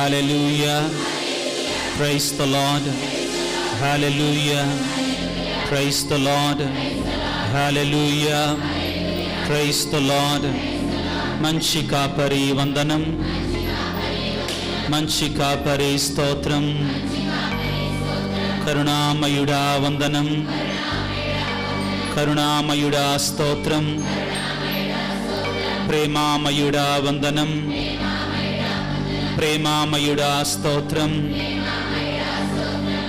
Hallelujah. Praise the Lord. Hallelujah. Praise the Lord. Hallelujah. Praise the Lord. మంచి కాపరి వందనం, మంచి కాపరి స్తోత్రం, కరుణామయుడా వందనం, కరుణామయుడా స్తోత్రం, ప్రేమామయుడా వందనం, ప్రేమామయుడా స్తోత్రం,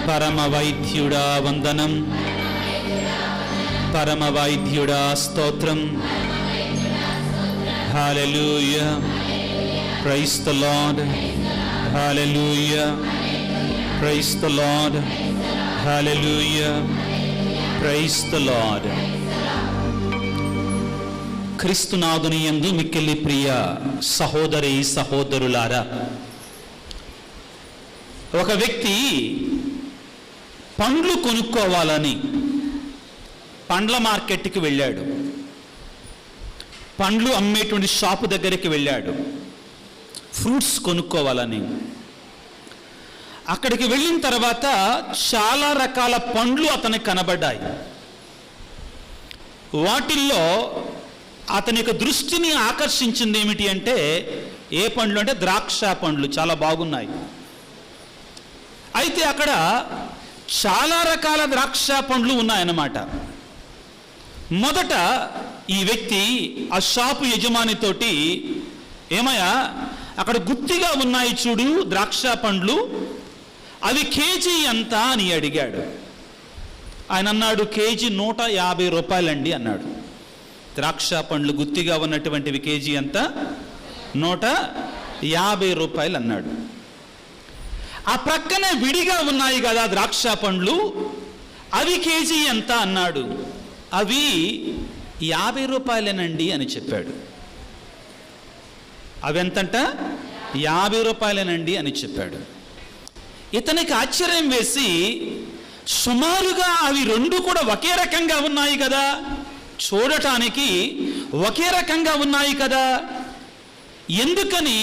పరమ వైద్యుడా వందనం, పరమ వైద్యుడా స్తోత్రం. Hallelujah. Praise the Lord. Hallelujah. Praise the Lord. Hallelujah. Praise the Lord. క్రీస్తునాథుని యందు మిక్కిలి ప్రియ సహోదరి సహోదరులారా, ఒక వ్యక్తి పండ్లు కొనుక్కోవాలని పండ్ల మార్కెట్కి వెళ్ళాడు. పండ్లు అమ్మేటువంటి షాపు దగ్గరికి వెళ్ళాడు ఫ్రూట్స్ కొనుక్కోవాలని. అక్కడికి వెళ్ళిన తర్వాత చాలా రకాల పండ్లు అతనికి కనబడ్డాయి. వాటిల్లో అతని యొక్క దృష్టిని ఆకర్షించింది ఏమిటి అంటే, ఏ పండ్లు అంటే ద్రాక్ష పండ్లు, చాలా బాగున్నాయి. అయితే అక్కడ చాలా రకాల ద్రాక్ష పండ్లు ఉన్నాయన్నమాట. మొదట ఈ వ్యక్తి ఆ షాపు యజమానితోటి, ఏమయ్యా అక్కడ గుత్తిగా ఉన్నాయి చూడు ద్రాక్ష పండ్లు, అవి కేజీ ఎంత అని అడిగాడు. ఆయన అన్నాడు, కేజీ 150 రూపాయలండి అన్నాడు. ద్రాక్ష పండ్లు గుత్తిగా ఉన్నటువంటివి కేజీ ఎంత? 150 రూపాయలు అన్నాడు. ఆ ప్రక్కనే విడిగా ఉన్నాయి కదా ద్రాక్ష పండ్లు, అవి కేజీ ఎంత అన్నాడు. అవి 50 రూపాయలేనండి అని చెప్పాడు. అవి ఎంతంట? 50 రూపాయలేనండి అని చెప్పాడు. ఇతనికి ఆశ్చర్యం వేసి, సుమారుగా అవి రెండు కూడా ఒకే రకంగా ఉన్నాయి కదా, చూడటానికి ఒకే రకంగా ఉన్నాయి కదా, ఎందుకని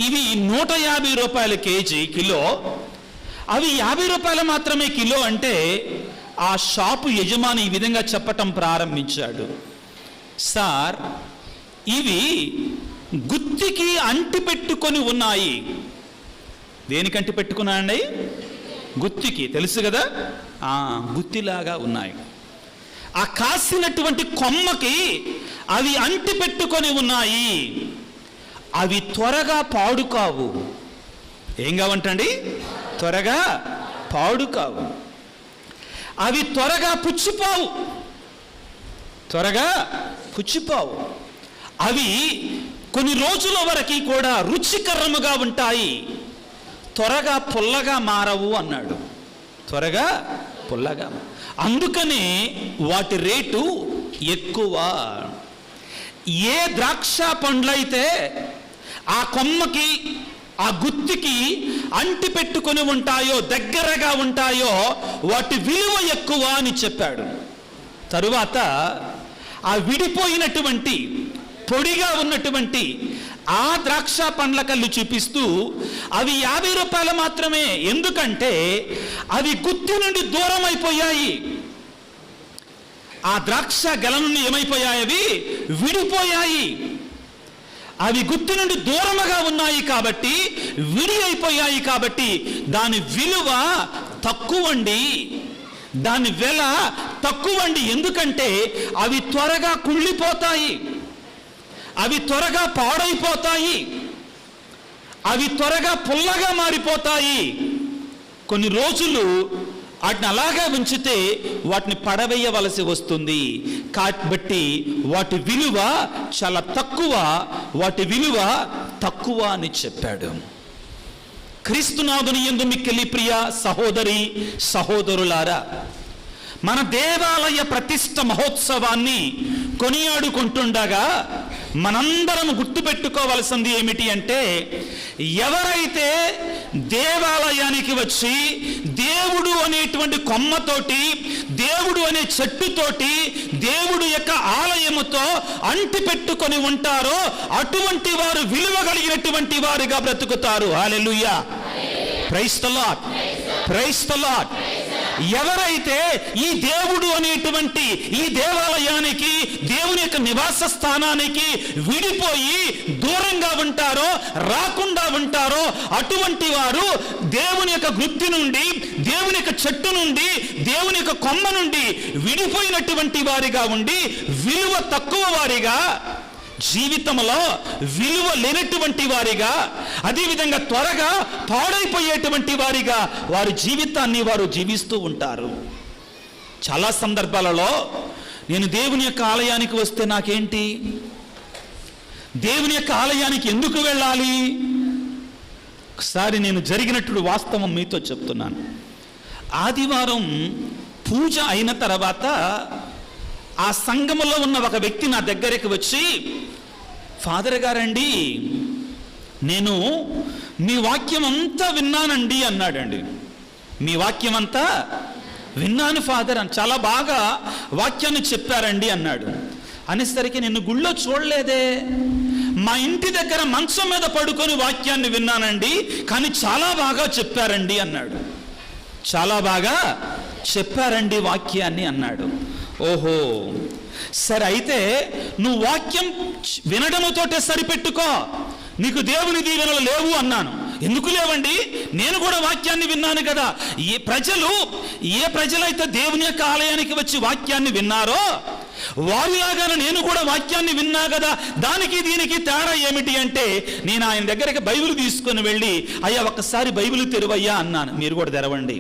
ఇవి 150 రూపాయల కేజీ కిలో, అవి 50 రూపాయలు మాత్రమే కిలో అంటే, ఆ షాపు యజమాని ఈ విధంగా చెప్పటం ప్రారంభించాడు, సార్ ఇవి గుత్తికి అంటి పెట్టుకొని ఉన్నాయి. దేనికి అంటి పెట్టుకున్నాయండి? గుత్తికి, తెలుసు కదా, గుత్తిలాగా ఉన్నాయి. ఆ కాసినటువంటి కొమ్మకి అవి అంటి పెట్టుకొని ఉన్నాయి. అవి త్వరగా పాడు కావు. ఏం కావంటండి? త్వరగా పాడు కావు. అవి త్వరగా పుచ్చిపోవు, త్వరగా పుచ్చిపోవు. అవి కొన్ని రోజుల వరకు కూడా రుచికరముగా ఉంటాయి, త్వరగా పుల్లగా మారవు అన్నాడు. త్వరగా పుల్లగా, అందుకనే వాటి రేటు ఎక్కువ. ఏ ద్రాక్ష పండ్లైతే ఆ కొమ్మకి ఆ గుత్తికి అంటి పెట్టుకొని ఉంటాయో, దగ్గరగా ఉంటాయో, వాటి విలువ ఎక్కువ అని చెప్పాడు. తరువాత ఆ విడిపోయినటువంటి పొడిగా ఉన్నటువంటి ఆ ద్రాక్ష పండ్ల కళ్ళు చూపిస్తూ, అవి 50 రూపాయలు మాత్రమే, ఎందుకంటే అవి గుత్తి నుండి దూరం అయిపోయాయి. ఆ ద్రాక్ష గెల నుండి ఏమైపోయాయి? అవి విడిపోయాయి. అవి గుత్తి నుండి దూరముగా ఉన్నాయి కాబట్టి, విడి అయిపోయాయి కాబట్టి దాని విలువ తక్కువండి, దాని వెల తక్కువండి. ఎందుకంటే అవి త్వరగా కుళ్ళిపోతాయి, అవి త్వరగా పాడైపోతాయి, అవి త్వరగా పుల్లగా మారిపోతాయి. కొన్ని రోజులు వాటిని అలాగా ఉంచితే వాటిని పడవేయవలసి వస్తుంది. కాబట్టి వాటి విలువ చాలా తక్కువ, వాటి విలువ తక్కువ అని చెప్పాడు. క్రీస్తునాథుని యందు మిక్కిలి ప్రియ సహోదరి సహోదరులారా, మన దేవాలయ ప్రతిష్ఠ మహోత్సవాన్ని కొనియాడుకుంటుండగా మనందరం గుర్తుపెట్టుకోవాల్సింది ఏమిటి అంటే, ఎవరైతే దేవాలయానికి వచ్చి దేవుడు అనేటువంటి కొమ్మతోటి, దేవుడు అనే చెట్టుతోటి, దేవుడు యొక్క ఆలయముతో అంటి పెట్టుకొని ఉంటారో అటువంటి వారు విలువ కలిగినటువంటి వారుగా బ్రతుకుతారు. Hallelujah, praise the Lord, praise the Lord. ఎవరైతే ఈ దేవుడు అనేటువంటి ఈ దేవాలయానికి, దేవుని యొక్క నివాస స్థానానికి విడిపోయి దూరంగా ఉంటారో, రాకుండా ఉంటారో అటువంటి వారు దేవుని యొక్క వృత్తి నుండి, దేవుని యొక్క చెట్టు నుండి, దేవుని యొక్క కొమ్మ నుండి విడిపోయినటువంటి వారిగా ఉండి విలువ తక్కువ వారిగా, జీవితంలో విలువ లేనటువంటి వారిగా, అదేవిధంగా త్వరగా పాడైపోయేటువంటి వారిగా వారి జీవితాన్ని వారు జీవిస్తూ ఉంటారు. చాలా సందర్భాలలో నేను దేవుని యొక్క ఆలయానికి వస్తే నాకేంటి, దేవుని యొక్క ఆలయానికి ఎందుకు వెళ్ళాలి? ఒకసారి నేను జరిగినటువంటి వాస్తవం మీతో చెప్తున్నాను. ఆదివారం పూజ అయిన తర్వాత ఆ సంఘములో ఉన్న ఒక వ్యక్తి నా దగ్గరికి వచ్చి, ఫాదర్ గారండి, నేను మీ వాక్యం అంతా విన్నానండి అన్నాడండి. మీ వాక్యం అంతా విన్నాను ఫాదర్ అని, చాలా బాగా వాక్యాన్ని చెప్పారండి అన్నాడు. అనేసరికి నిన్ను గుళ్ళో చూడలేదే, మా ఇంటి దగ్గర మంచం మీద పడుకొని వాక్యాన్ని విన్నానండి, కానీ చాలా బాగా చెప్పారండి అన్నాడు. చాలా బాగా చెప్పారండి వాక్యాన్ని అన్నాడు. ఓహో, సరే, అయితే నువ్వు వాక్యం వినడముతోటే సరిపెట్టుకో, నీకు దేవుని దీవెనలు లేవు అన్నాను. ఎందుకు లేవండి, నేను కూడా వాక్యాన్ని విన్నాను కదా. ఏ ప్రజలైతే దేవుని యొక్క ఆలయానికి వచ్చి వాక్యాన్ని విన్నారో వారిలాగానే నేను కూడా వాక్యాన్ని విన్నా కదా, దానికి దీనికి తేడా ఏమిటి అంటే, నేను ఆయన దగ్గరికి బైబిల్ తీసుకొని వెళ్ళి, అయ్యా ఒక్కసారి బైబిల్ తెరవయ్యా అన్నాను. మీరు కూడా తెరవండి.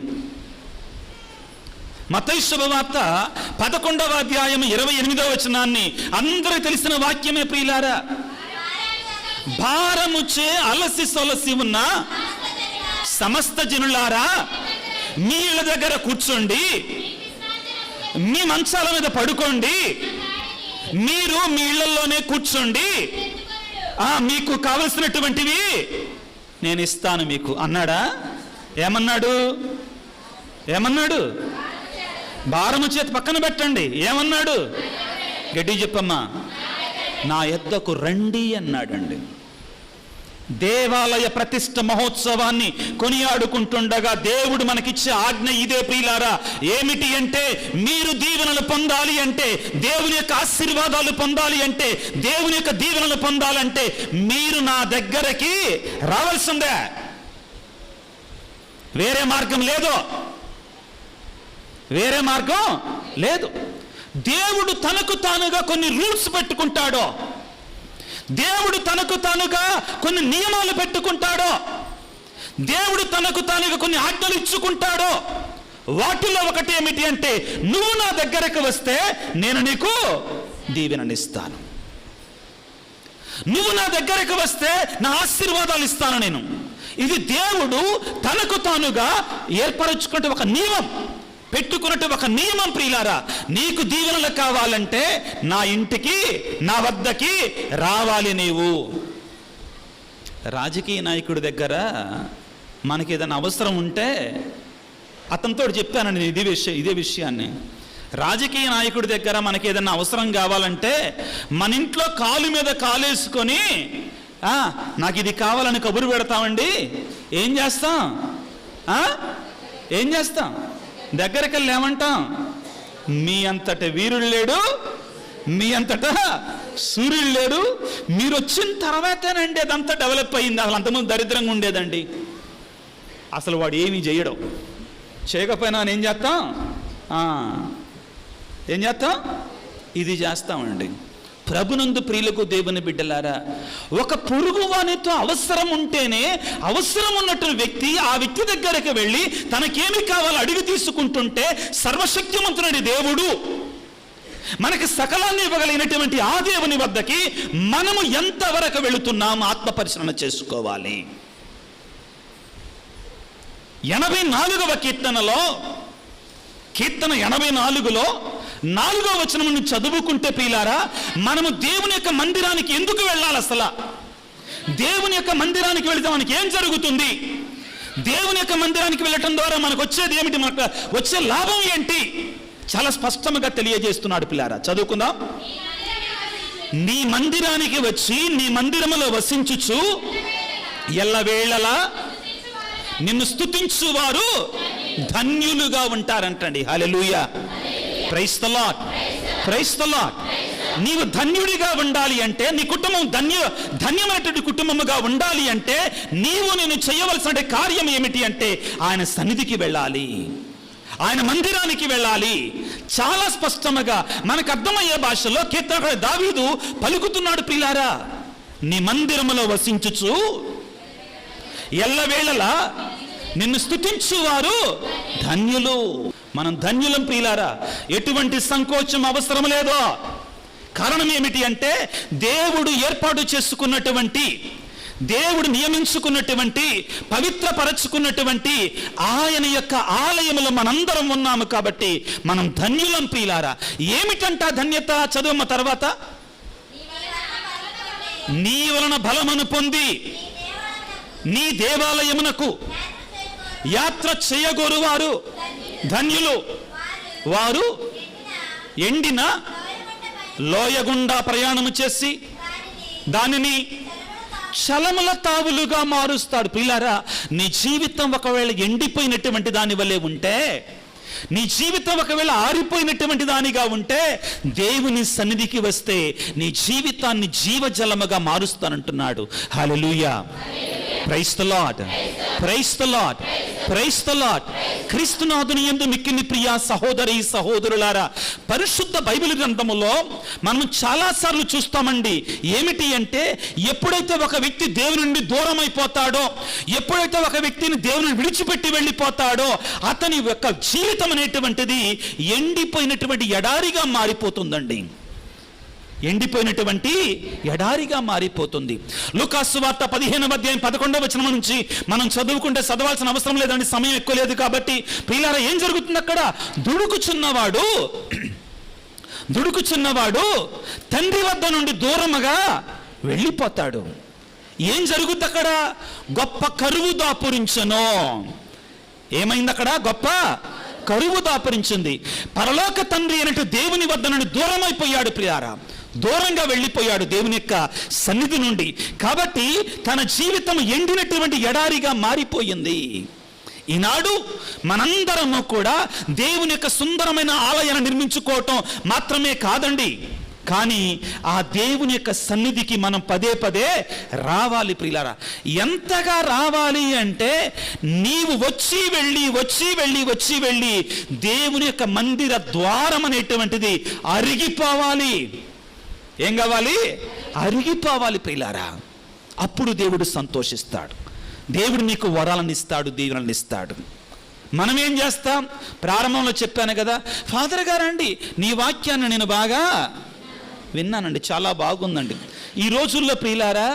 మత్తయి శుభవార్త 11వ అధ్యాయం 28వ వచనాన్ని అందరూ తెలిసిన వాక్యమే ప్రియులారా. భారముచే అలసి సొలసి ఉన్న సమస్త జనులారా, మీ ఇళ్ళ దగ్గర కూర్చోండి, మీ మంచాల మీద పడుకోండి, మీరు మీ ఇళ్లలోనే కూర్చోండి, మీకు కావలసినటువంటివి నేను ఇస్తాను మీకు అన్నాడా? ఏమన్నాడు? భారము చేతి పక్కన పెట్టండి. ఏమన్నాడు? గట్టి చెప్పమ్మా. నా యొద్దకు రండి అన్నాడండి. దేవాలయ ప్రతిష్ఠ మహోత్సవాన్ని కొనియాడుకుంటుండగా దేవుడు మనకిచ్చే ఆజ్ఞ ఇదే ప్రియులారా. ఏమిటి అంటే, మీరు దీవెనలు పొందాలి అంటే, దేవుని యొక్క ఆశీర్వాదాలు పొందాలి అంటే, దేవుని యొక్క దీవెనలు పొందాలంటే మీరు నా దగ్గరకి రావాల్సిందే, వేరే మార్గం లేదు, వేరే మార్గం లేదు. దేవుడు తనకు తానుగా కొన్ని రూల్స్ పెట్టుకుంటాడో, దేవుడు తనకు తానుగా కొన్ని నియమాలు పెట్టుకుంటాడో, దేవుడు తనకు తానుగా కొన్ని ఆజ్ఞలు ఇచ్చుకుంటాడో. వాటిలో ఒకటి ఏమిటి అంటే, నువ్వు నా దగ్గరకు వస్తే నేను నీకు దీవెననిస్తాను, నువ్వు నా దగ్గరకు వస్తే నా ఆశీర్వాదాలు ఇస్తాను నేను. ఇది దేవుడు తనకు తానుగా ఏర్పరచుకుంటే ఒక నియమం, పెట్టుకున్నట్టు ఒక నియమం ప్రియులారా. నీకు దీవెనలు కావాలంటే నా ఇంటికి, నా వద్దకి రావాలి నీవు. రాజకీయ నాయకుడి దగ్గర మనకి ఏదైనా అవసరం ఉంటే అతనితో చెప్పానండి ఇదే విషయాన్ని. రాజకీయ నాయకుడి దగ్గర మనకి ఏదైనా అవసరం కావాలంటే మన ఇంట్లో కాలు మీద కాలేసుకొని నాకు ఇది కావాలని కబురు పెడతామండి. ఏం చేస్తాం? దగ్గరికి వెళ్ళి ఏమంటాం? మీ అంతట వీరుడు లేడు, మీ అంతటా సూర్యుడు లేడు. మీరు వచ్చిన తర్వాతేనండి అదంతా డెవలప్ అయింది. అసలు అంతకుముందు దరిద్రంగా ఉండేదండి. అసలు వాడు ఏమీ చేయడం, చేయకపోయినా ఏం చేస్తాం? ఇది చేస్తామండి. ప్రభునందు ప్రియులకు దేవుని బిడ్డలారా, ఒక పొరుగు వానితో అవసరం ఉంటేనే, అవసరం ఉన్నట్టు వ్యక్తి ఆ వ్యక్తి దగ్గరికి వెళ్ళి తనకేమి కావాలో అడిగి తీసుకుంటుంటే, సర్వశక్తిమంతుడి దేవుడు మనకి సకలాన్ని ఇవ్వగలిగినటువంటి ఆ దేవుని వద్దకి మనము ఎంతవరకు వెళుతున్నాము ఆత్మ పరిశీలన చేసుకోవాలి. 84వ కీర్తన 84లో 4వ వచనమును చదువుకుంటే ప్రియులారా, మనము దేవుని యొక్క మందిరానికి ఎందుకు వెళ్ళాలి? అసలు దేవుని యొక్క మందిరానికి వెళితే మనకి ఏం జరుగుతుంది? దేవుని యొక్క మందిరానికి వెళ్ళటం ద్వారా మనకు వచ్చేది ఏమిటి? మనకు వచ్చే లాభం ఏంటి? చాలా స్పష్టంగా తెలియజేస్తున్నాడు పిల్లారా. చదువుకుందాం. నీ మందిరానికి వచ్చి నీ మందిరములో వసించుచు ఎల్లవేళలా నిన్ను స్తుతించువారు ధన్యులుగా ఉంటారంటండి. Hallelujah, praise the Lord, praise the Lord. నీవు ధన్యుడిగా ఉండాలి అంటే, నీ కుటుంబం ధన్యమైనటువంటి కుటుంబముగా ఉండాలి అంటే, నేను చేయవలసిన కార్యం ఏమిటి అంటే ఆయన సన్నిధికి వెళ్ళాలి, ఆయన మందిరానికి వెళ్ళాలి. చాలా స్పష్టంగా మనకు అర్థమయ్యే భాషలో కీర్తనకారుడు దావీదు పలుకుతున్నాడు ప్రియులారా, నీ మందిరములో వసించుచు ఎల్లవేళలా నిన్ను స్తుతించువారు ధన్యులు. మనం ధన్యులం ప్రియులారా, ఎటువంటి సంకోచం అవసరం లేదో. కారణం ఏమిటి అంటే, దేవుడు ఏర్పాటు చేసుకున్నటువంటి, దేవుడు నియమించుకున్నటువంటి, పవిత్రపరచుకున్నటువంటి ఆయన యొక్క ఆలయంలో మనందరం ఉన్నాము కాబట్టి మనం ధన్యులం ప్రియులారా. ఏమిటంట ధన్యత? చదువు తర్వాత. నీ వలన బలమును పొంది నీ దేవాలయమునకు యాత్ర చేయగోరువారు ధన్యులు. వారు ఎండిన లోయగుండా ప్రయాణము చేసి దానిని చలముల తావులుగా మారుస్తాడు. ప్రియులారా, నీ జీవితం ఒకవేళ ఎండిపోయినటువంటి దాని వల్లే ఉంటే, నీ జీవితం ఒకవేళ ఆరిపోయినటువంటి దానిగా ఉంటే, దేవుని సన్నిధికి వస్తే నీ జీవితాన్ని జీవజలముగా మారుస్తానంటున్నాడు. Hallelujah, praise the Lord, praise the Lord, praise the Lord. క్రీస్తునాథుని యందు మిక్కిలి ప్రియ సహోదరి సహోదరులారా, పరిశుద్ధ బైబిల్ గ్రంథములో మనం చాలాసార్లు చూస్తామండి. ఏమిటి అంటే, ఎప్పుడైతే ఒక వ్యక్తి దేవుని నుండి దూరం అయిపోతాడో, ఎప్పుడైతే ఒక వ్యక్తిని దేవుని విడిచిపెట్టి వెళ్ళిపోతాడో, అతని యొక్క జీవితం అనేటువంటిది ఎండిపోయినటువంటి ఎడారిగా మారిపోతుందండి. ఎండిపోయినటువంటి ఎడారిగా మారిపోతుంది. లూకాసు సువార్త 15వ అధ్యాయం 11వ వచనం నుంచి మనం చదువుకుంటే చదవాల్సిన అవసరం లేదండి, సమయం ఎక్కువ లేదు కాబట్టి. ప్రియులారా, ఏం జరుగుతుంది అక్కడ? దుడుకుచున్నవాడు తండ్రి వద్ద నుండి దూరముగా వెళ్ళిపోతాడు. ఏం జరుగుద్ది అక్కడ? గొప్ప కరువు దాపురించెను. ఏమైంది అక్కడ? గొప్ప కరువు దాపురించింది. పరలోక తండ్రి అయినట్టు దేవుని వద్ద నుండి దూరం అయిపోయాడు ప్రియారా, దూరంగా వెళ్ళిపోయాడు దేవుని యొక్క సన్నిధి నుండి. కాబట్టి తన జీవితం ఎండినటువంటి ఎడారిగా మారిపోయింది. ఈనాడు మనందరము కూడా దేవుని యొక్క సుందరమైన ఆలయాన్ని నిర్మించుకోవటం మాత్రమే కాదండి, కానీ ఆ దేవుని యొక్క సన్నిధికి మనం పదే పదే రావాలి ప్రియులారా. ఎంతగా రావాలి అంటే, నీవు వచ్చి వెళ్ళి దేవుని యొక్క మందిర ద్వారం అనేటువంటిది అరిగిపోవాలి. ఏం కావాలి? అరిగిపోవాలి ప్రియులారా. అప్పుడు దేవుడు సంతోషిస్తాడు, దేవుడు నీకు వరాలను ఇస్తాడు, దీవెనలను ఇస్తాడు. మనం ఏం చేస్తాం? ప్రారంభంలో చెప్పాను కదా, ఫాదర్ గారండి నీ వాక్యాన్ని నేను బాగా విన్నానండి, చాలా బాగుందండి. ఈ రోజుల్లో ప్రియులారా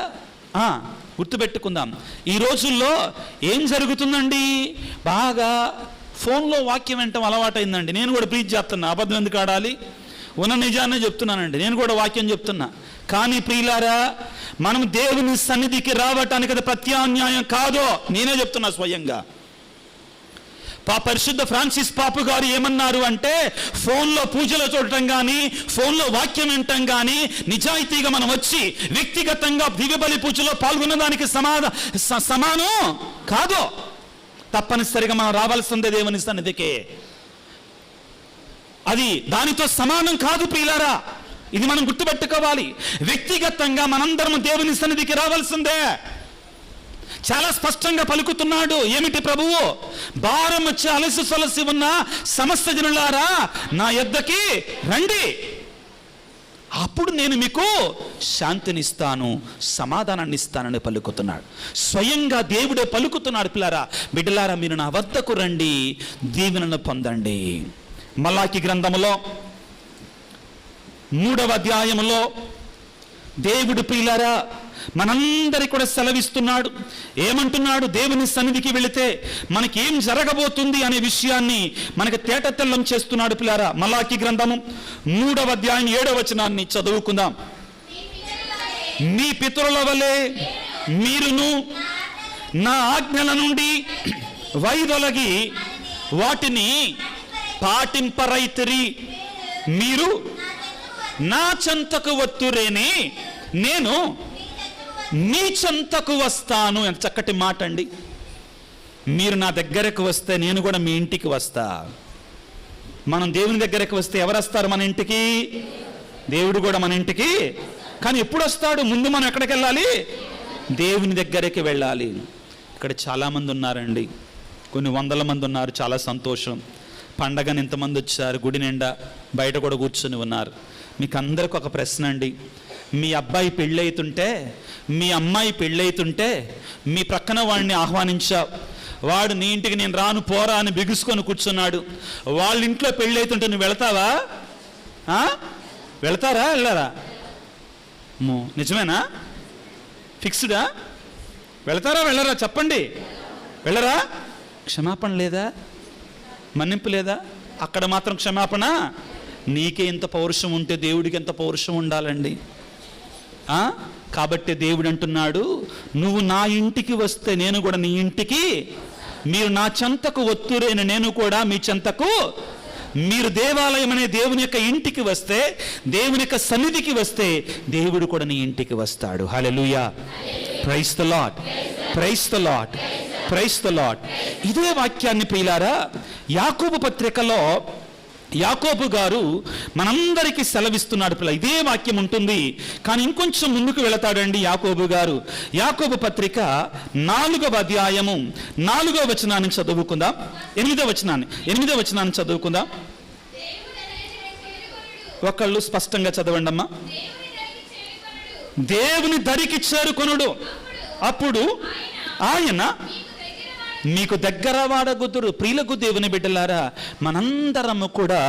గుర్తుపెట్టుకుందాం, ఈ రోజుల్లో ఏం జరుగుతుందండి? బాగా ఫోన్లో వాక్యం వినటం అలవాటైందండి. నేను కూడా ప్రీచ్ చేస్తున్నా, అబద్ధం ఎందుకు ఆడాలి, ఉన్న నిజాన్ని చెప్తున్నానండి, నేను కూడా వాక్యం చెప్తున్నా. కానీ ప్రియులారా, మనం దేవుని సన్నిధికి రావటానికి అది ప్రత్యామ్నాయం కాదో, నేనే చెప్తున్నా స్వయంగా. పరిశుద్ధ ఫ్రాన్సిస్ పాపు గారు ఏమన్నారు అంటే, ఫోన్లో పూజలు చూడటం కానీ, ఫోన్లో వాక్యం వినటం కానీ నిజాయితీగా మనం వచ్చి వ్యక్తిగతంగా దివ్యబలి పూజలో పాల్గొనడానికి సమానం కాదు. తప్పనిసరిగా మనం రావాల్సిందే దేవుని సన్నిధికి. అది దానితో సమానం కాదు ప్రియులారా, ఇది మనం గుర్తుపెట్టుకోవాలి. వ్యక్తిగతంగా మనందరం దేవుని సన్నిధికి రావాల్సిందే. చాలా స్పష్టంగా పలుకుతున్నాడు. ఏమిటి ప్రభువు? భారం వచ్చి అలసి సొలసి ఉన్న సమస్త జనులారా నా యొద్దకి రండి, అప్పుడు నేను మీకు శాంతినిస్తాను, సమాధానాన్ని ఇస్తానని పలుకుతున్నాడు. స్వయంగా దేవుడే పలుకుతున్నాడు. పిల్లారా, బిడ్డలారా, మీరు నా వద్దకు రండి, దీవెనను పొందండి. మలాకి గ్రంథములో 3వ అధ్యాయములో దేవుడు ప్రియులారా మనందరి కూడా సెలవిస్తున్నాడు. ఏమంటున్నాడు? దేవుని సన్నిధికి వెళితే మనకేం జరగబోతుంది అనే విషయాన్ని మనకి తేటతెల్లం చేస్తున్నాడు పిల్లారా. మలాకి గ్రంథము 3వ అధ్యాయం 7వ వచనాన్ని చదువుకుందాం. మీ పితరుల వలె మీరును నా ఆజ్ఞల నుండి వైదొలగి వాటిని పాటింపరైతిరి. మీరు నా చెంతకు వత్తురేని నేను మీ చెంతకు వస్తాను. ఎంత చక్కటి మాట అండి. మీరు నా దగ్గరకు వస్తే నేను కూడా మీ ఇంటికి వస్తా. మనం దేవుని దగ్గరకు వస్తే ఎవరు వస్తారు మన ఇంటికి? దేవుడు కూడా మన ఇంటికి. కానీ ఎప్పుడు వస్తాడు? ముందు మనం ఎక్కడికి వెళ్ళాలి? దేవుని దగ్గరికి వెళ్ళాలి. ఇక్కడ చాలామంది ఉన్నారండి, కొన్ని వందల మంది ఉన్నారు. చాలా సంతోషం. పండగని ఇంతమంది వచ్చారు, గుడి నిండా, బయట కూడా కూర్చొని ఉన్నారు. మీకు అందరికి ఒక ప్రశ్న అండి. మీ అబ్బాయి పెళ్ళైతుంటే, మీ అమ్మాయి పెళ్ళైతుంటే మీ ప్రక్కన వాడిని ఆహ్వానించావు. వాడు నీ ఇంటికి నేను రాను పోరా అని బిగుసుకొని కూర్చున్నాడు. వాళ్ళ ఇంట్లో పెళ్ళైతుంటే నువ్వు వెళతావా? వెళతారా? వెళ్ళారా? నిజమేనా? ఫిక్స్డా? వెళతారా వెళ్ళరా? చెప్పండి. వెళ్ళరా? క్షమాపణ లేదా? మన్నింపు లేదా? అక్కడ మాత్రం క్షమాపణ. నీకే ఎంత పౌరుషం ఉంటే దేవుడికి ఎంత పౌరుషం ఉండాలండి. కాబట్టి దేవుడు అంటున్నాడు, నువ్వు నా ఇంటికి వస్తే నేను కూడా నీ ఇంటికి, మీరు నా చెంతకు ఒత్తురైన నేను కూడా మీ చెంతకు. మీరు దేవాలయం అనే దేవుని యొక్క ఇంటికి వస్తే, దేవుని యొక్క సన్నిధికి వస్తే దేవుడు కూడా నీ ఇంటికి వస్తాడు. Hallelujah. Praise the Lord, praise the Lord, praise the Lord. ఇదే వాక్యాన్ని ప్రియులారా యాకోబు పత్రికలో యాకోబు గారు మనందరికీ సెలవిస్తున్నాడు. పిల్ల ఇదే వాక్యం ఉంటుంది, కానీ ఇంకొంచెం ముందుకు వెళతాడండి యాకోబు గారు. యాకోబు పత్రిక 4వ అధ్యాయము 4వ వచనాన్ని చదువుకుందాం. 8వ వచనాన్ని చదువుకుందాం. ఒకళ్ళు స్పష్టంగా చదవండి అమ్మా. దేవుని దరికి చేరుకొనుడు, అప్పుడు ఆయన మీకు దగ్గర వాడగుదురు. ప్రియులకు దేవుని బిడ్డలారా, మనందరము కూడా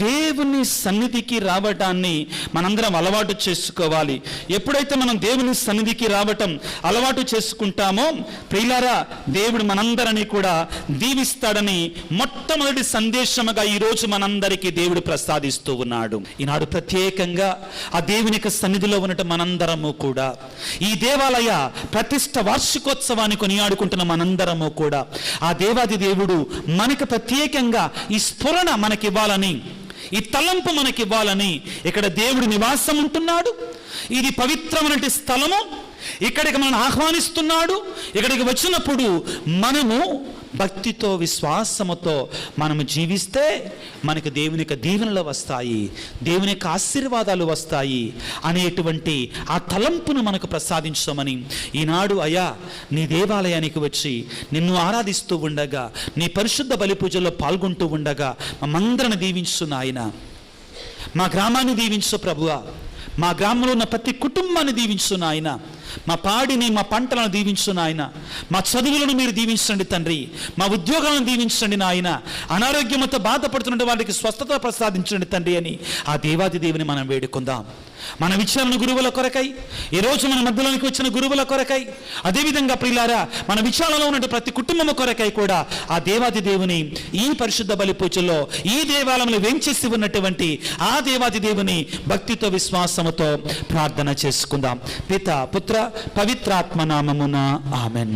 దేవుని సన్నిధికి రావటాన్ని మనందరం అలవాటు చేసుకోవాలి. ఎప్పుడైతే మనం దేవుని సన్నిధికి రావటం అలవాటు చేసుకుంటామో ప్రియులారా, దేవుడు మనందరినీ కూడా దీవిస్తాడని మొట్టమొదటి సందేశముగా ఈరోజు మనందరికీ దేవుడు ప్రసాదిస్తూ ఉన్నాడు. ఈనాడు ప్రత్యేకంగా ఆ దేవుని యొక్క సన్నిధిలో ఉన్నట్టు మనందరము కూడా ఈ దేవాలయ ప్రతిష్ట వార్షికోత్సవాన్ని కొనియాడుకుంటున్న మనందరము కూడా ఆ దేవాది దేవుడు మనకు ప్రత్యేకంగా ఈ స్ఫురణ మనకివ్వాలని, ఈ తలంపు మనకివ్వాలని ఇక్కడ దేవుడు నివాసం ఉంటున్నాడు. ఇది పవిత్రమైన స్థలము. ఇక్కడికి మనం ఆహ్వానిస్తున్నాడు. ఇక్కడికి వచ్చినప్పుడు మనము భక్తితో విశ్వాసముతో మనము జీవిస్తే మనకు దేవుని యొక్క దీవెనలు వస్తాయి, దేవుని యొక్క ఆశీర్వాదాలు వస్తాయి అనేటువంటి ఆ తలంపును మనకు ప్రసాదించమని ఈనాడు అయ్యా నీ దేవాలయానికి వచ్చి నిన్ను ఆరాధిస్తూ ఉండగా, నీ పరిశుద్ధ బలి పూజల్లో పాల్గొంటూ ఉండగా మమ్మందరిని దీవించు నాయన. మా గ్రామాన్ని దీవించు ప్రభువా. మా గ్రామంలో ఉన్న ప్రతి కుటుంబాన్ని దీవించు నాయన. మా పాడిని, మా పంటలను దీవించు నాయన. మా చదువులను మీరు దీవించండి తండ్రి. మా ఉద్యోగాలను దీవించండి నాయన. అనారోగ్యంతో బాధపడుతున్న వారికి స్వస్థత ప్రసాదించండి తండ్రి అని ఆ దేవాది దేవుని మనం వేడుకుందాం. మన విచారణ గురువుల కొరకై, ఈరోజు మన మధ్యలోనికి వచ్చిన గురువుల కొరకై, అదేవిధంగా ప్రియులారా మన విచారణలో ఉన్న ప్రతి కుటుంబం కొరకై కూడా ఆ దేవాది దేవుని ఈ పరిశుద్ధ బలి పూజల్లో ఈ దేవాలయంలో వేంచేసి ఉన్నటువంటి ఆ దేవాది దేవుని భక్తితో విశ్వాసముతో ప్రార్థన చేసుకుందాం. పిత పుత్ర పవిత్రాత్మ నామమున ఆమెన్.